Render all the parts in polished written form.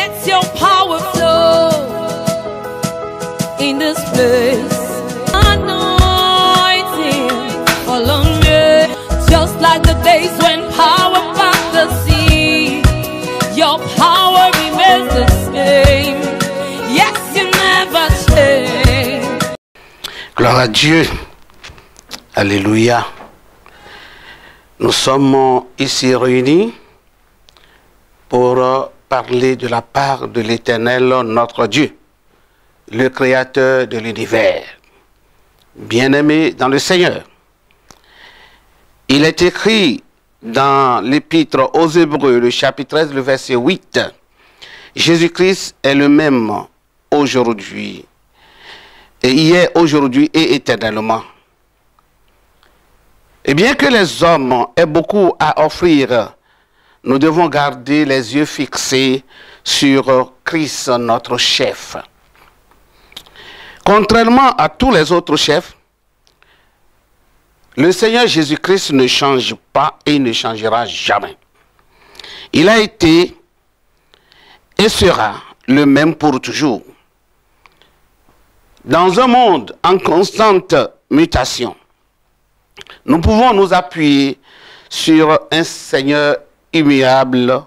Let your power flow in this place. Anointing fall on me, just like the days when power parted the sea. Your power remains the same. Yes, you never change. Gloire à Dieu. Alléluia. Nous sommes ici réunis pour parler de la part de l'Éternel, notre Dieu, le Créateur de l'univers. Bien-aimés dans le Seigneur, il est écrit dans l'Épître aux Hébreux, le chapitre 13, le verset 8, Jésus-Christ est le même aujourd'hui, et hier, aujourd'hui et éternellement. Et bien que les hommes aient beaucoup à offrir, nous devons garder les yeux fixés sur Christ, notre chef. Contrairement à tous les autres chefs, le Seigneur Jésus-Christ ne change pas et ne changera jamais. Il a été et sera le même pour toujours. Dans un monde en constante mutation, nous pouvons nous appuyer sur un Seigneur immuable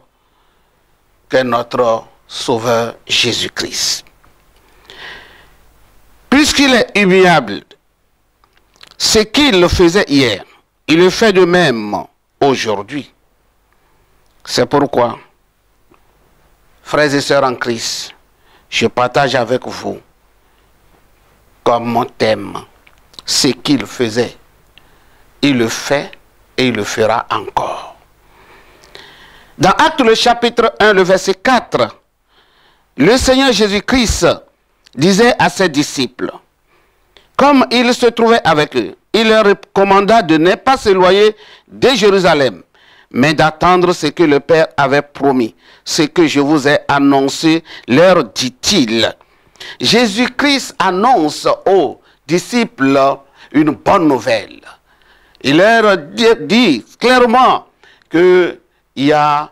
qu'est notre Sauveur Jésus-Christ. Puisqu'il est immuable, ce qu'il le faisait hier, il le fait de même aujourd'hui. C'est pourquoi, frères et sœurs en Christ, je partage avec vous comme mon thème ce qu'il faisait. Il le fait et il le fera encore. Dans Actes le chapitre 1, le verset 4, le Seigneur Jésus-Christ disait à ses disciples, comme il se trouvait avec eux, il leur commanda de ne pas s'éloigner de Jérusalem, mais d'attendre ce que le Père avait promis, ce que je vous ai annoncé, leur dit-il. Jésus-Christ annonce aux disciples une bonne nouvelle. Il leur dit clairement qu'il y a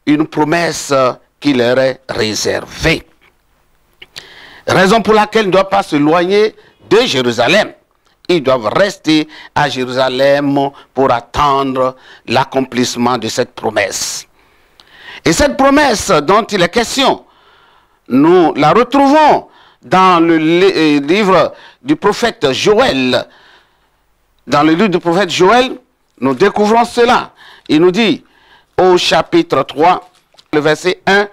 une promesse qui leur est réservée. Raison pour laquelle ils ne doivent pas s'éloigner de Jérusalem. Ils doivent rester à Jérusalem pour attendre l'accomplissement de cette promesse. Et cette promesse dont il est question, nous la retrouvons dans le livre du prophète Joël. Dans le livre du prophète Joël, nous découvrons cela. Il nous dit au chapitre 3, le verset 1,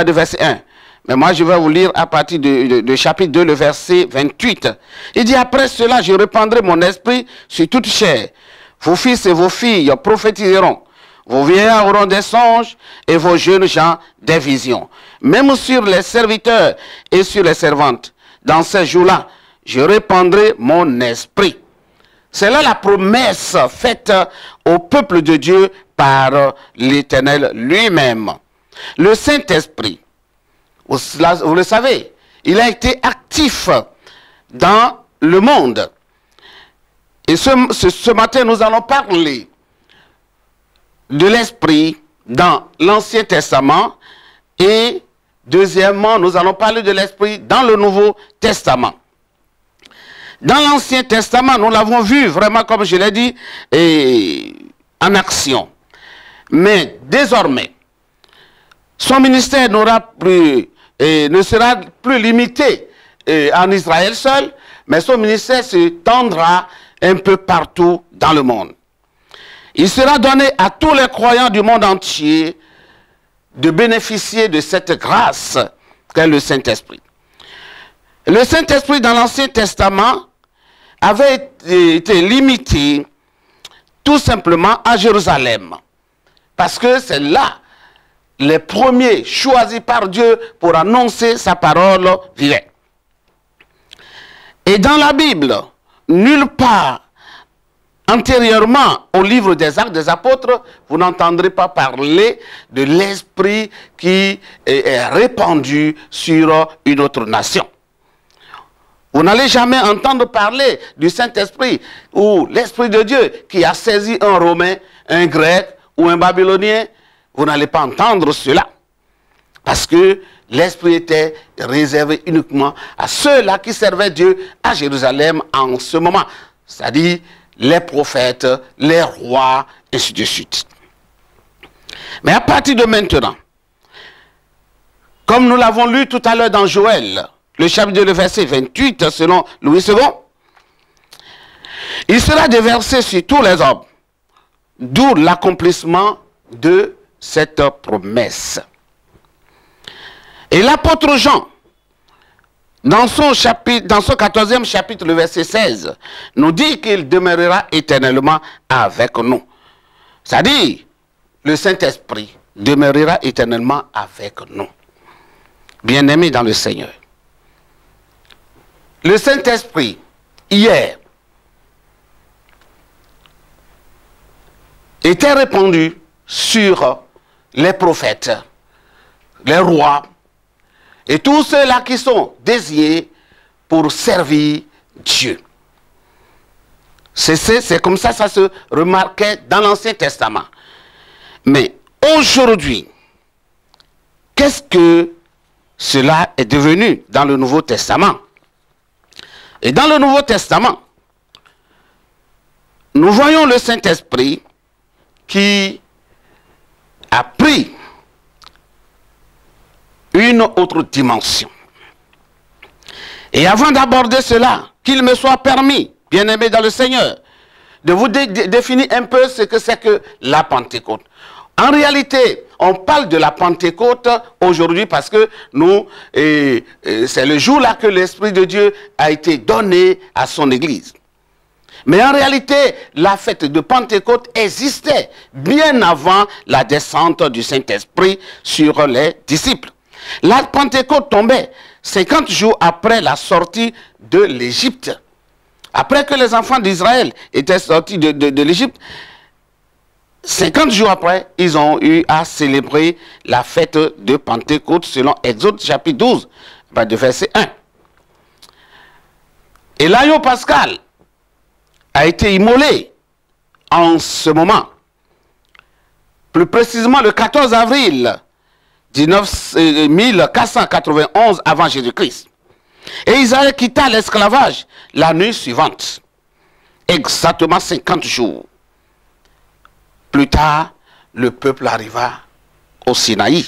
de verset 1. Mais moi, je vais vous lire à partir de chapitre 2, le verset 28. Il dit, après cela, je répandrai mon esprit sur toute chair. Vos fils et vos filles prophétiseront. Vos vieillards auront des songes et vos jeunes gens des visions. Même sur les serviteurs et sur les servantes. Dans ces jours-là, je répandrai mon esprit. C'est là la promesse faite au peuple de Dieu par l'Éternel lui-même. Le Saint-Esprit, vous le savez, il a été actif dans le monde. Et ce matin, nous allons parler de l'Esprit dans l'Ancien Testament et deuxièmement, nous allons parler de l'Esprit dans le Nouveau Testament. Dans l'Ancien Testament, nous l'avons vu vraiment, comme je l'ai dit, en action. Mais désormais, son ministère ne sera plus limité en Israël seul, mais son ministère s'étendra un peu partout dans le monde. Il sera donné à tous les croyants du monde entier de bénéficier de cette grâce qu'est le Saint-Esprit. Le Saint-Esprit dans l'Ancien Testament avait été limité tout simplement à Jérusalem. Parce que c'est là les premiers choisis par Dieu pour annoncer sa parole vivaient. Et dans la Bible, nulle part antérieurement au livre des Actes des Apôtres, vous n'entendrez pas parler de l'Esprit qui est répandu sur une autre nation. Vous n'allez jamais entendre parler du Saint-Esprit ou l'Esprit de Dieu qui a saisi un Romain, un Grec ou un Babylonien. Vous n'allez pas entendre cela. Parce que l'Esprit était réservé uniquement à ceux-là qui servaient Dieu à Jérusalem en ce moment. C'est-à-dire les prophètes, les rois, et ainsi de suite. Mais à partir de maintenant, comme nous l'avons lu tout à l'heure dans Joël, le chapitre 2, verset 28, selon Louis II, il sera déversé sur tous les hommes, d'où l'accomplissement de cette promesse. Et l'apôtre Jean, dans son 14e chapitre, le verset 16, nous dit qu'il demeurera éternellement avec nous. C'est-à-dire, le Saint-Esprit demeurera éternellement avec nous. Bien-aimés dans le Seigneur. Le Saint-Esprit, hier, était répandu sur les prophètes, les rois, et tous ceux-là qui sont désignés pour servir Dieu. C'est comme ça se remarquait dans l'Ancien Testament. Mais aujourd'hui, qu'est-ce que cela est devenu dans le Nouveau Testament? Et dans le Nouveau Testament, nous voyons le Saint-Esprit qui a pris une autre dimension. Et avant d'aborder cela, qu'il me soit permis, bien-aimés dans le Seigneur, de vous définir un peu ce que c'est que la Pentecôte. En réalité, on parle de la Pentecôte aujourd'hui parce que nous, c'est le jour-là que l'Esprit de Dieu a été donné à son Église. Mais en réalité, la fête de Pentecôte existait bien avant la descente du Saint-Esprit sur les disciples. La Pentecôte tombait 50 jours après la sortie de l'Égypte. Après que les enfants d'Israël étaient sortis de l'Égypte, 50 jours après, ils ont eu à célébrer la fête de Pentecôte selon Exode chapitre 12, de verset 1. Et l'agneau pascal a été immolé en ce moment, plus précisément le 14 avril 1491 avant Jésus-Christ. Et Israël quitta l'esclavage la nuit suivante, exactement 50 jours. Plus tard, le peuple arriva au Sinaï.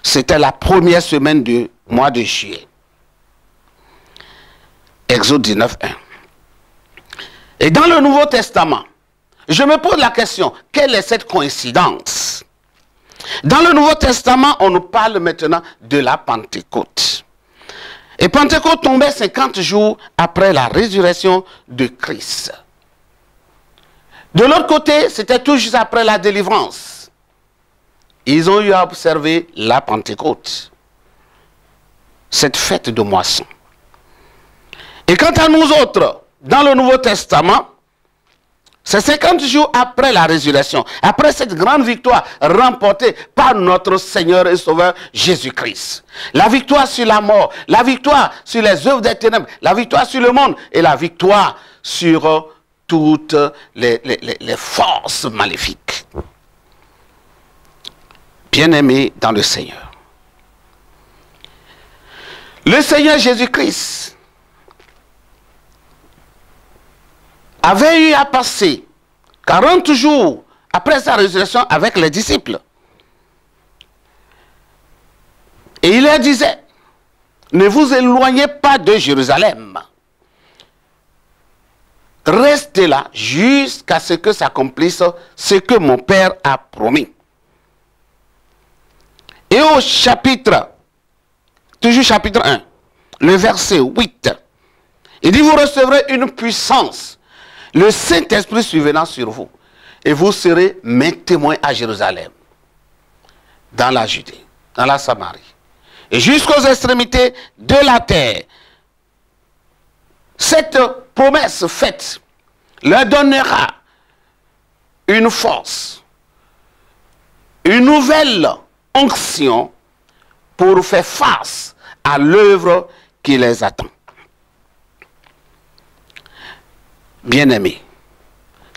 C'était la première semaine du mois de juillet. Exode 19, 1. Et dans le Nouveau Testament, je me pose la question, quelle est cette coïncidence? Dans le Nouveau Testament, on nous parle maintenant de la Pentecôte. Et Pentecôte tombait 50 jours après la résurrection de Christ. De l'autre côté, c'était tout juste après la délivrance. Ils ont eu à observer la Pentecôte, cette fête de moisson. Et quant à nous autres, dans le Nouveau Testament, c'est 50 jours après la résurrection, après cette grande victoire remportée par notre Seigneur et Sauveur Jésus-Christ. La victoire sur la mort, la victoire sur les œuvres des ténèbres, la victoire sur le monde et la victoire sur toutes les forces maléfiques. Bien-aimés dans le Seigneur. Le Seigneur Jésus-Christ avait eu à passer 40 jours après sa résurrection avec les disciples. Et il leur disait, ne vous éloignez pas de Jérusalem. Restez là jusqu'à ce que s'accomplisse ce que mon Père a promis. Et au chapitre, toujours chapitre 1, le verset 8, il dit, vous recevrez une puissance, le Saint-Esprit survenant sur vous, et vous serez mes témoins à Jérusalem, dans la Judée, dans la Samarie, et jusqu'aux extrémités de la terre. Cette promesse faite leur donnera une force, une nouvelle onction pour faire face à l'œuvre qui les attend. Bien-aimés,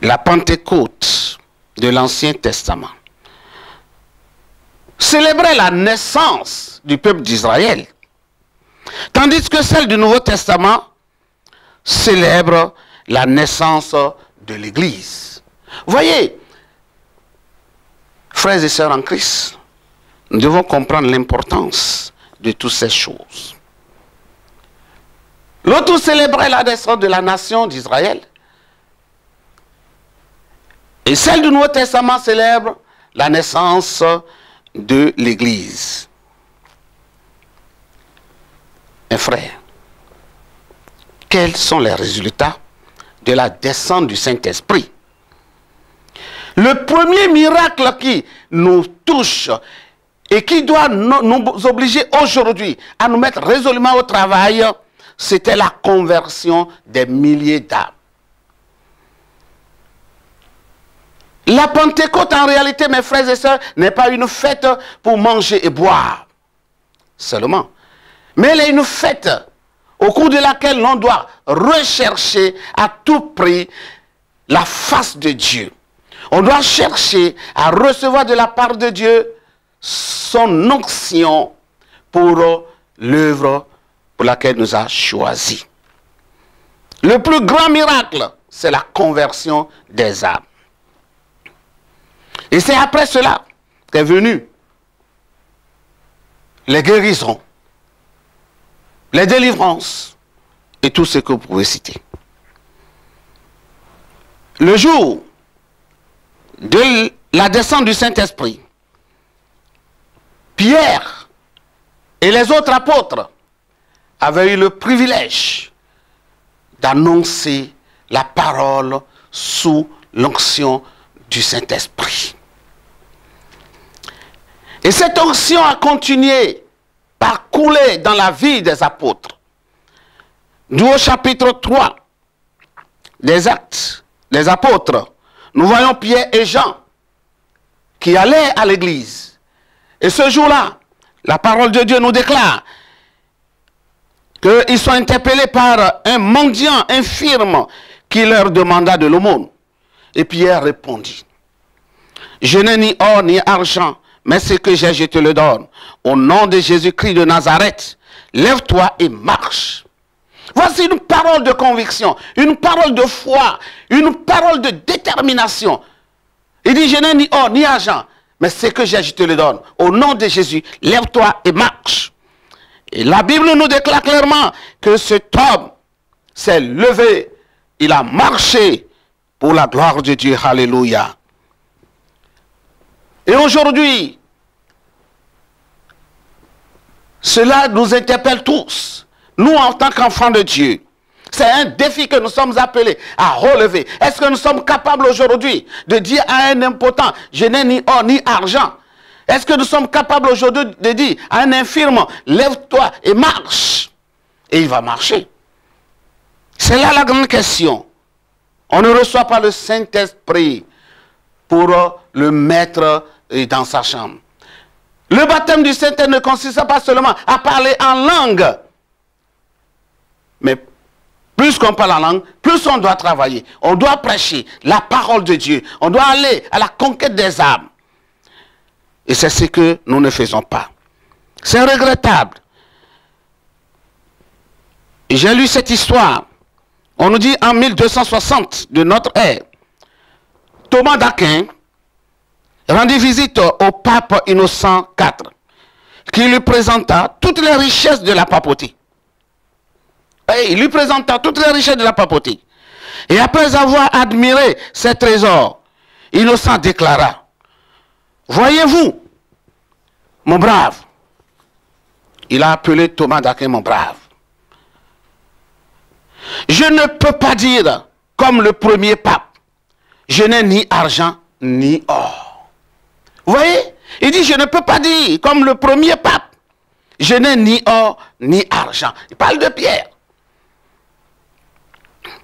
la Pentecôte de l'Ancien Testament, célébrait la naissance du peuple d'Israël, tandis que celle du Nouveau Testament célèbre la naissance de l'Église. Voyez, frères et sœurs en Christ, nous devons comprendre l'importance de toutes ces choses. L'autre célébrait la naissance de la nation d'Israël, et celle du Nouveau Testament célèbre la naissance de l'Église. Mes frères, quels sont les résultats de la descente du Saint-Esprit? Le premier miracle qui nous touche et qui doit nous obliger aujourd'hui à nous mettre résolument au travail, c'était la conversion des milliers d'âmes. La Pentecôte, en réalité, mes frères et sœurs, n'est pas une fête pour manger et boire seulement. Mais elle est une fête au cours de laquelle l'on doit rechercher à tout prix la face de Dieu. On doit chercher à recevoir de la part de Dieu son onction pour l'œuvre pour laquelle nous a choisi. Le plus grand miracle, c'est la conversion des âmes. Et c'est après cela qu'est venu les guérisons, les délivrances et tout ce que vous pouvez citer. Le jour de la descente du Saint-Esprit, Pierre et les autres apôtres avaient eu le privilège d'annoncer la parole sous l'onction du Saint-Esprit. Et cette onction a continué par couler dans la vie des apôtres. D'où au chapitre 3 des Actes des apôtres, nous voyons Pierre et Jean qui allaient à l'église. Et ce jour-là, la parole de Dieu nous déclare qu'ils sont interpellés par un mendiant infirme qui leur demanda de l'aumône. Et Pierre répondit: je n'ai ni or ni argent, mais ce que j'ai, je te le donne. Au nom de Jésus-Christ de Nazareth, lève-toi et marche. Voici une parole de conviction, une parole de foi, une parole de détermination. Il dit: je n'ai ni or ni argent, mais ce que j'ai, je te le donne. Au nom de Jésus, lève-toi et marche. Et la Bible nous déclare clairement que cet homme s'est levé, il a marché pour la gloire de Dieu. Alléluia. Et aujourd'hui, cela nous interpelle tous, nous en tant qu'enfants de Dieu. C'est un défi que nous sommes appelés à relever. Est-ce que nous sommes capables aujourd'hui de dire à un impotent: je n'ai ni or ni argent? Est-ce que nous sommes capables aujourd'hui de dire à un infirme: lève-toi et marche? Et il va marcher. C'est là la grande question. On ne reçoit pas le Saint-Esprit pour le mettre dans sa chambre. Le baptême du Saint-Esprit ne consiste pas seulement à parler en langue. Mais plus qu'on parle en langue, plus on doit travailler. On doit prêcher la parole de Dieu. On doit aller à la conquête des âmes. Et c'est ce que nous ne faisons pas. C'est regrettable. J'ai lu cette histoire. On nous dit en 1260 de notre ère, Thomas d'Aquin rendit visite au pape Innocent IV, qui lui présenta toutes les richesses de la papauté. Et il lui présenta toutes les richesses de la papauté. Et après avoir admiré ces trésors, Innocent déclara: voyez-vous, mon brave, il a appelé Thomas d'Aquin mon brave, je ne peux pas dire comme le premier pape, je n'ai ni argent ni or. Vous voyez, il dit: je ne peux pas dire comme le premier pape, je n'ai ni or ni argent. Il parle de Pierre.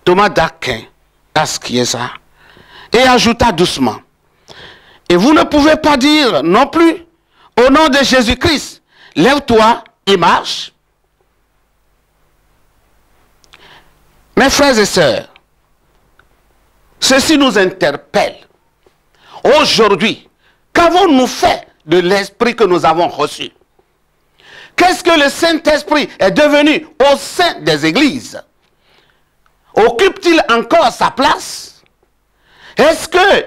Thomas d'Aquin a scié ça et ajouta doucement: et vous ne pouvez pas dire non plus, au nom de Jésus-Christ, lève-toi et marche? Mes frères et sœurs, ceci nous interpelle. Aujourd'hui, qu'avons-nous fait de l'Esprit que nous avons reçu. Qu'est-ce que le Saint-Esprit est devenu au sein des églises? Occupe-t-il encore sa place? Est-ce que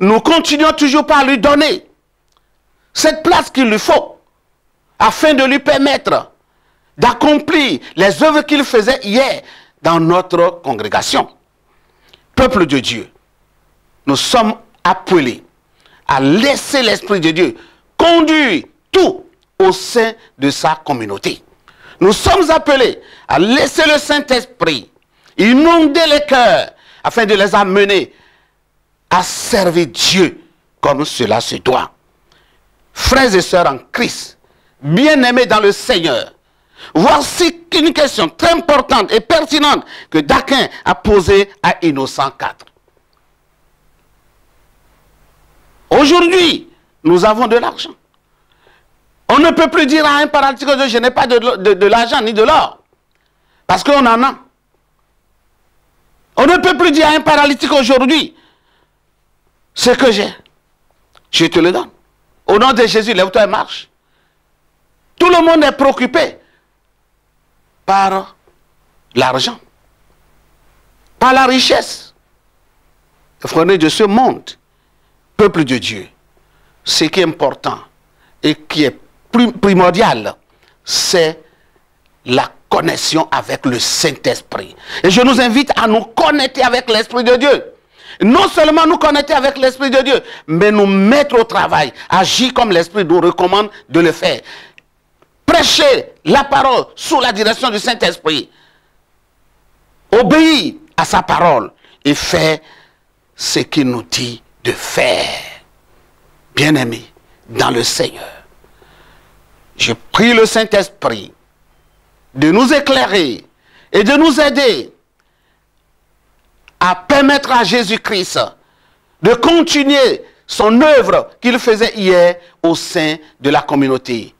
nous continuons toujours par lui donner cette place qu'il lui faut afin de lui permettre d'accomplir les œuvres qu'il faisait hier dans notre congrégation? Peuple de Dieu, nous sommes appelés à laisser l'Esprit de Dieu conduire tout au sein de sa communauté. Nous sommes appelés à laisser le Saint-Esprit inonder les cœurs afin de les amener à servir Dieu comme cela se doit. Frères et sœurs en Christ, bien-aimés dans le Seigneur, voici une question très importante et pertinente que d'Aquin a posée à Innocent IV. Aujourd'hui, nous avons de l'argent. On ne peut plus dire à un paralytique que je n'ai pas de l'argent ni de l'or. Parce qu'on en a. On ne peut plus dire à un paralytique aujourd'hui, ce que j'ai, je te le donne. Au nom de Jésus, lève-toi et marche. Tout le monde est préoccupé par l'argent, par la richesse. Frères de ce monde, peuple de Dieu, ce qui est important et qui est primordial, c'est la connexion avec le Saint-Esprit. Et je nous invite à nous connecter avec l'Esprit de Dieu. Non seulement nous connecter avec l'Esprit de Dieu, mais nous mettre au travail, agir comme l'Esprit nous recommande de le faire. Prêcher la parole sous la direction du Saint-Esprit. Obéir à sa parole et faire ce qu'il nous dit de faire. Bien-aimés dans le Seigneur, je prie le Saint-Esprit de nous éclairer et de nous aider à permettre à Jésus-Christ de continuer son œuvre qu'il faisait hier au sein de la communauté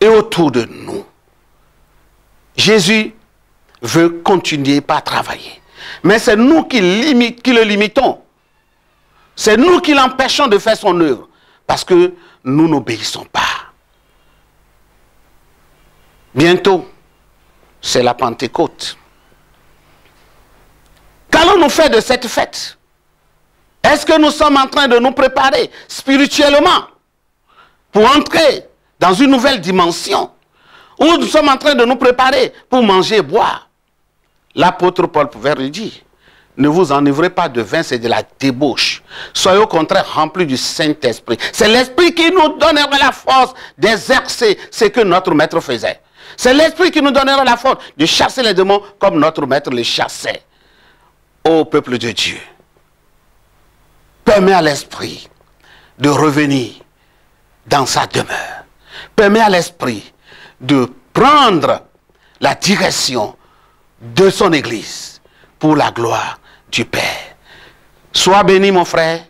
et autour de nous. Jésus veut continuer par travailler. Mais c'est nous qui le limitons. C'est nous qui l'empêchons de faire son œuvre. Parce que nous n'obéissons pas. Bientôt, c'est la Pentecôte. Qu'allons-nous faire de cette fête? Est-ce que nous sommes en train de nous préparer spirituellement pour entrer dans une nouvelle dimension? Ou nous sommes en train de nous préparer pour manger et boire? L'apôtre Paul pouvait le dire. Ne vous enivrez pas de vin, c'est de la débauche. Soyez au contraire remplis du Saint-Esprit. C'est l'Esprit qui nous donnera la force d'exercer ce que notre maître faisait. C'est l'Esprit qui nous donnera la force de chasser les démons comme notre maître les chassait. Ô peuple de Dieu, permets à l'Esprit de revenir dans sa demeure. Permets à l'Esprit de prendre la direction de son Église pour la gloire du Père. Sois béni mon frère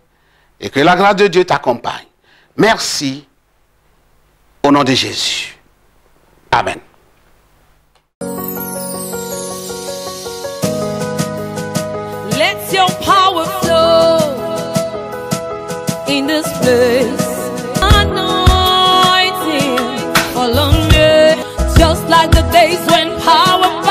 et que la grâce de Dieu t'accompagne. Merci au nom de Jésus. Amen. Let your power flow in this place. Anointing fall on me, just like the days when power